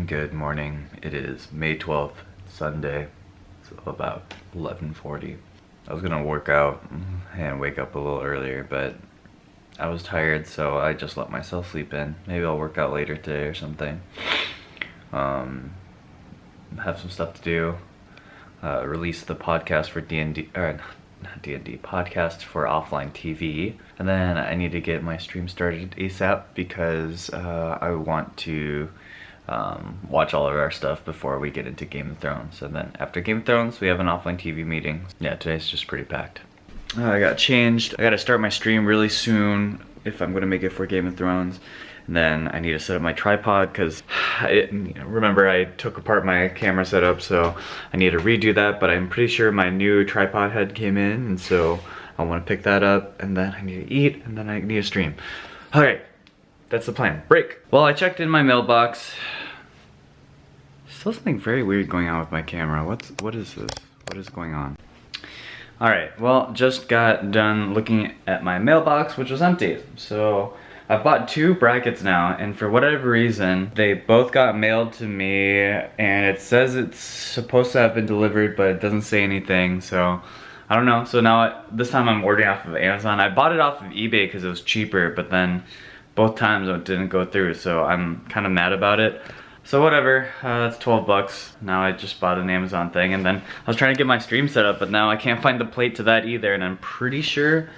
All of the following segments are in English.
Good morning. It is May 12th, Sunday. It's about 11:40. I was gonna work out and wake up a little earlier, but I was tired, so I just let myself sleep in. Maybe I'll work out later today or something. Have some stuff to do. Release the podcast for D&D, or not D&D, podcast for offline TV. And then I need to get my stream started ASAP because I want to watch all of our stuff before we get into Game of Thrones. And then after Game of Thrones, we have an offline TV meeting. Yeah, today's just pretty packed. I got changed. I gotta start my stream really soon if I'm gonna make it for Game of Thrones. And then I need to set up my tripod because remember I took apart my camera setup, so I need to redo that, but I'm pretty sure my new tripod head came in, and so I want to pick that up, and then I need to eat, and then I need to stream. Alright, that's the plan. Break! Well, I checked in my mailbox. Still something very weird going on with my camera. What is this? What is going on? Alright, well, just got done looking at my mailbox, which was empty. So I've bought 2 brackets now, and for whatever reason, they both got mailed to me, and it says it's supposed to have been delivered, but it doesn't say anything, so I don't know. So now, this time I'm ordering off of Amazon. I bought it off of eBay because it was cheaper, but then both times it didn't go through, so I'm kind of mad about it. So whatever, that's 12 bucks. Now I just bought an Amazon thing, and then I was trying to get my stream set up, but now I can't find the plate to that either, and I'm pretty sure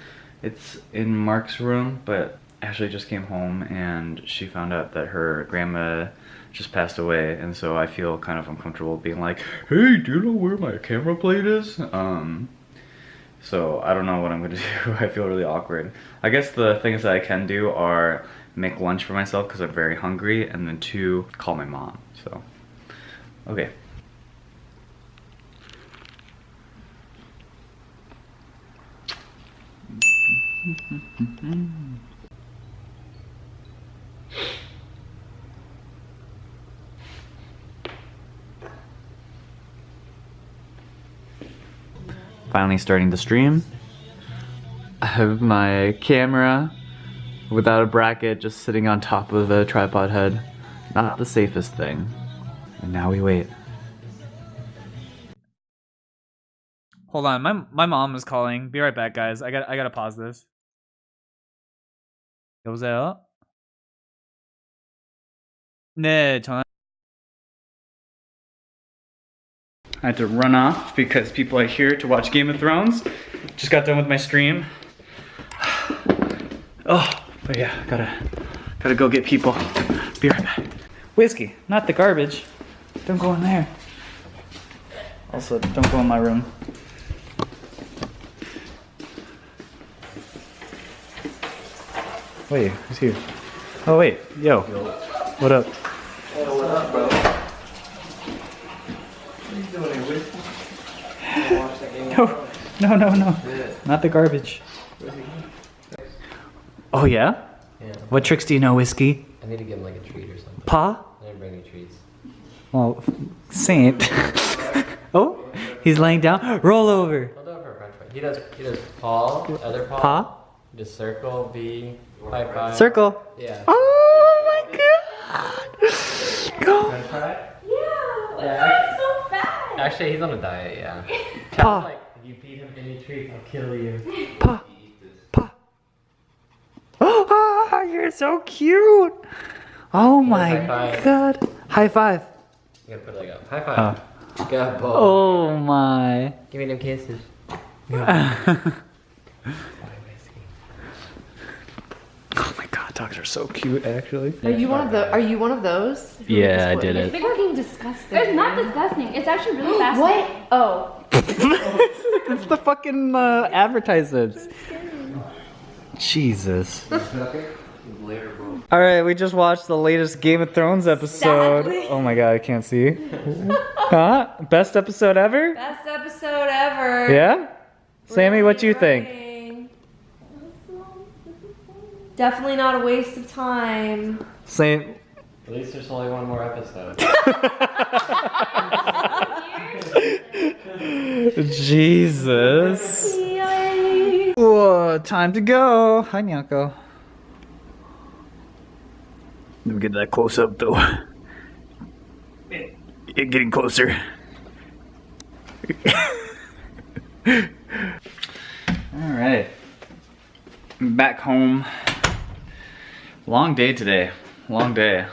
it's in Mark's room, but Ashley just came home and she found out that her grandma just passed away, and so I feel kind of uncomfortable being like, hey, do you know where my camera plate is? So I don't know what I'm gonna do. I feel really awkward. I guess the things that I can do are make lunch for myself because I'm very hungry, and then 2, call my mom. So, okay. Finally starting the stream. I have my camera without a bracket just sitting on top of the tripod head. Not the safest thing. And now we wait. Hold on, my mom is calling. Be right back, guys. I gotta pause this. 여보세요? 네, 전화. I had to run off because people are here to watch Game of Thrones. Just got done with my stream. Oh, but yeah, gotta go get people. Be right back. Whiskey, not the garbage. Don't go in there. Also, don't go in my room. Wait, who's here? Oh wait, yo. What up? Hey, what up, bro? What are you doing here, Whiskey? Watch that Game of Thrones? No. Yeah. Not the garbage. Oh yeah? Yeah. What tricks do you know, Whiskey? I need to give him like a treat or something. Pa? I didn't bring any treats. Well, Saint. Oh, he's laying down. Roll over. Hold on for a french fry. He does paw, other paw. Pa? Just circle, V, high five. Circle. Yeah. Oh my god. Go. French fry? Yeah, Yeah, it's so fast. Actually, he's on a diet, yeah. Pa. Like, if you feed him any treats, I'll kill you. Pa. Pa. Oh, you're so cute. Oh my high five. god. High five. You gotta put it like a high five. Good boy. Oh my. Give me them kisses. Oh my god, dogs are so cute actually. Are you one of the? Are you one of those? who Yeah, I just- did it. It's fucking disgusting. It's not disgusting. It's actually really fascinating. What? Oh. It's the fucking advertisements. Jesus. Alright, we just watched the latest Game of Thrones episode. Sadly. Oh my god, I can't see. Huh? Best episode ever? Best episode ever. Yeah? Sammy, what do you think? Rating. Definitely not a waste of time. Saint. At least there's only one more episode. Jesus. Yay. Whoa, time to go. Hi, Nyako. Let me get that close up though. getting closer. All right, back home. Long day today. Long day.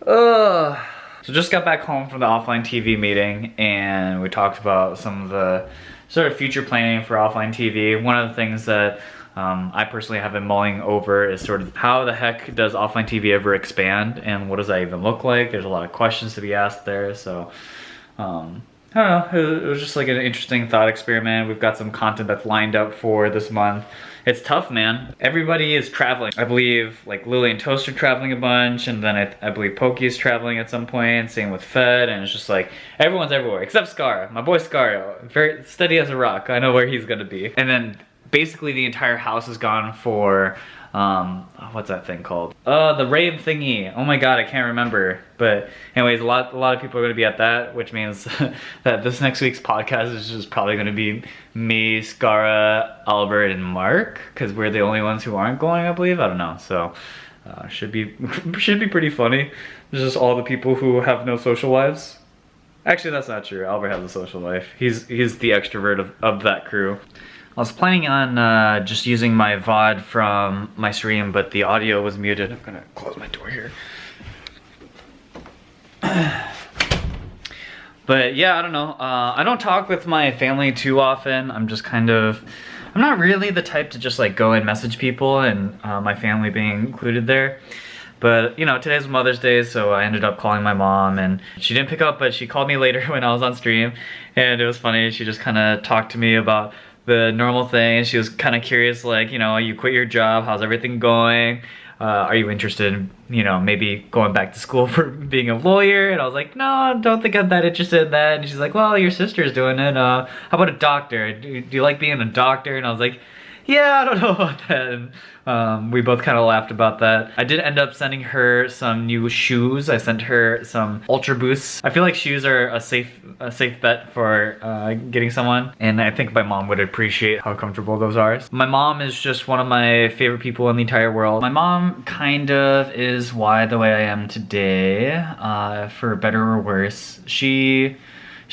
So just got back home from the offline TV meeting, and we talked about some of the sort of future planning for offline TV. One of the things that I personally have been mulling over is sort of how the heck does offline TV ever expand, and what does that even look like? There's a lot of questions to be asked there, so I don't know, it was just like an interesting thought experiment. We've got some content that's lined up for this month. It's tough, man. Everybody is traveling. I believe like Lily and Toast are traveling a bunch, and then I believe Pokey is traveling at some point, same with Fed, and it's just like everyone's everywhere except Scar. My boy Scar, very steady as a rock. I know where he's gonna be. And then basically the entire house is gone for what's that thing called? The rave thingy. Oh my god, I can't remember. But anyways, a lot of people are gonna be at that, which means that this next week's podcast is just probably gonna be me, Scara, Albert, and Mark, because we're the only ones who aren't going, I believe. I don't know. So should be pretty funny. There's just all the people who have no social lives. Actually, that's not true. Albert has a social life. He's the extrovert of that crew. I was planning on just using my VOD from my stream, but the audio was muted. I'm gonna close my door here. But yeah, I don't know. I don't talk with my family too often. I'm not really the type to just like go and message people, and my family being included there. But you know, today's Mother's Day, so I ended up calling my mom, and she didn't pick up, but she called me later when I was on stream, and it was funny. She just kind of talked to me about the normal thing. She was kind of curious, like, you know, you quit your job, how's everything going? Are you interested in, you know, maybe going back to school for being a lawyer? And I was like, no, I don't think I'm that interested in that. And she's like, well, your sister's doing it. How about a doctor? Do you like being a doctor? And I was like, yeah, I don't know about that. And we both kind of laughed about that. I did end up sending her some new shoes. I sent her some Ultra Boosts. I feel like shoes are a safe bet for getting someone, and I think my mom would appreciate how comfortable those are. My mom is just one of my favorite people in the entire world. My mom kind of is why the way I am today, for better or worse. She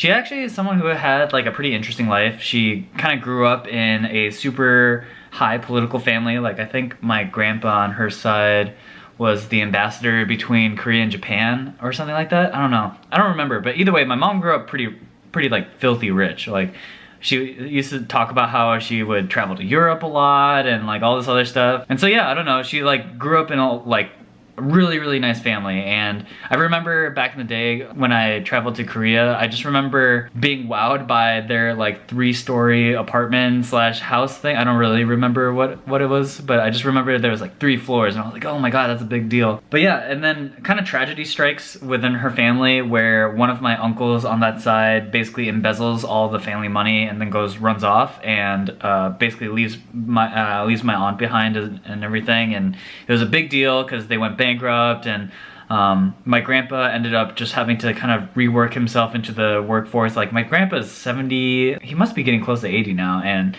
actually is someone who had like a pretty interesting life. She kind of grew up in a super high political family. Like, I think my grandpa on her side was the ambassador between Korea and Japan or something like that. I don't know. I don't remember. But either way, my mom grew up pretty like filthy rich. Like, she used to talk about how she would travel to Europe a lot and like all this other stuff. And so yeah, I don't know. She like grew up in a like really nice family. And I remember back in the day when I traveled to Korea, I just remember being wowed by their like 3-story apartment / house thing. I don't really remember what it was, but I just remember there was like 3 floors, and I was like, oh my god, that's a big deal. But yeah, and then kind of tragedy strikes within her family, where one of my uncles on that side basically embezzles all the family money and then runs off and basically leaves my aunt behind and everything. And it was a big deal because they went bankrupt, and my grandpa ended up just having to kind of rework himself into the workforce. Like, my grandpa's 70, he must be getting close to 80 now, and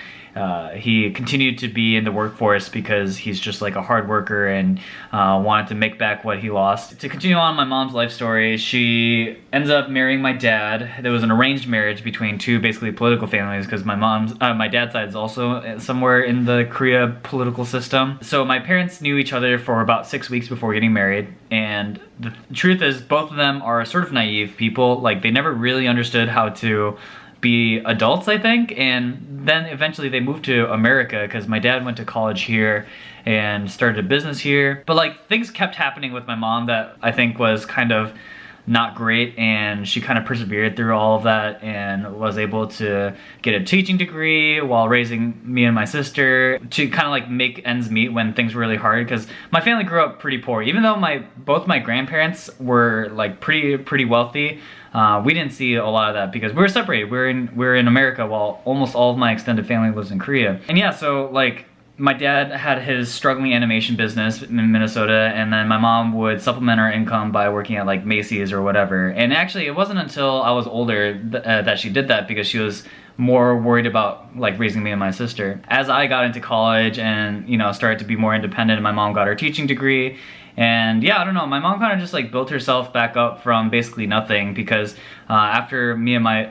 he continued to be in the workforce because he's just like a hard worker and wanted to make back what he lost. To continue on my mom's life story, she ends up marrying my dad. There was an arranged marriage between 2 basically political families, because my dad's side is also somewhere in the Korea political system. So my parents knew each other for about 6 weeks before getting married, and the truth is both of them are sort of naive people. Like, they never really understood how to be adults, I think. And then eventually they moved to America because my dad went to college here and started a business here. But like, things kept happening with my mom that I think was kind of not great, and she kind of persevered through all of that and was able to get a teaching degree while raising me and my sister to kind of like make ends meet when things were really hard, because my family grew up pretty poor. Even though both my grandparents were like pretty wealthy, we didn't see a lot of that because we were separated. We're in America while almost all of my extended family lives in Korea. And yeah, so like, my dad had his struggling animation business in Minnesota, and then my mom would supplement our income by working at like Macy's or whatever. And actually, it wasn't until I was older that she did that, because she was more worried about like raising me and my sister. As I got into college and, you know, started to be more independent, and my mom got her teaching degree, And yeah, I don't know, my mom kind of just like built herself back up from basically nothing, because after me and my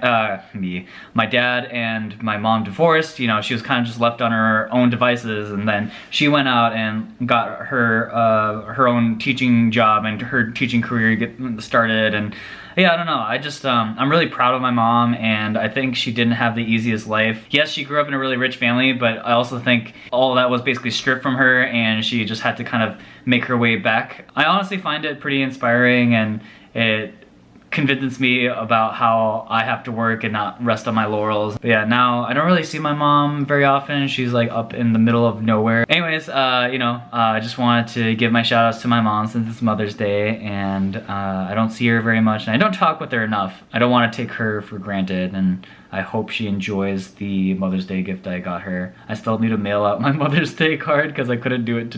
dad and my mom divorced, you know, she was kind of just left on her own devices, and then she went out and got her own teaching job and her teaching career get started. And yeah, I don't know, I just I'm really proud of my mom, and I think she didn't have the easiest life. Yes, she grew up in a really rich family, but I also think all of that was basically stripped from her, and she just had to kind of make her way back. I honestly find it pretty inspiring, and it convinces me about how I have to work and not rest on my laurels. But yeah, now I don't really see my mom very often. She's like up in the middle of nowhere. Anyways, you know, I just wanted to give my shout outs to my mom since it's Mother's Day, and I don't see her very much, and I don't talk with her enough. I don't want to take her for granted, and I hope she enjoys the Mother's Day gift I got her. I still need to mail out my Mother's Day card because I couldn't do it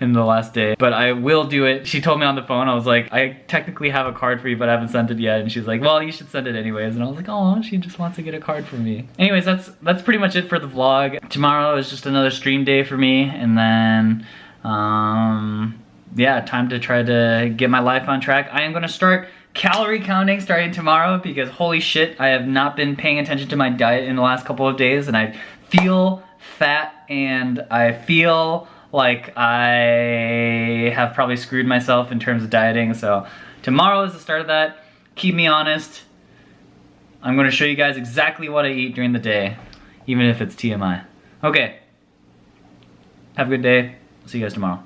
in the last day, but I will do it. She told me on the phone, I was like, I technically have a card for you, but I haven't sent it yet. And she's like, well, you should send it anyways. And I was like, oh, she just wants to get a card from me. Anyways, that's pretty much it for the vlog. Tomorrow is just another stream day for me, and then yeah, time to try to get my life on track. I am gonna start calorie counting starting tomorrow, because holy shit, I have not been paying attention to my diet in the last couple of days, and I feel fat, and I feel like I have probably screwed myself in terms of dieting. So tomorrow is the start of that. Keep me honest. I'm gonna show you guys exactly what I eat during the day, even if it's TMI. Okay, have a good day. See you guys tomorrow.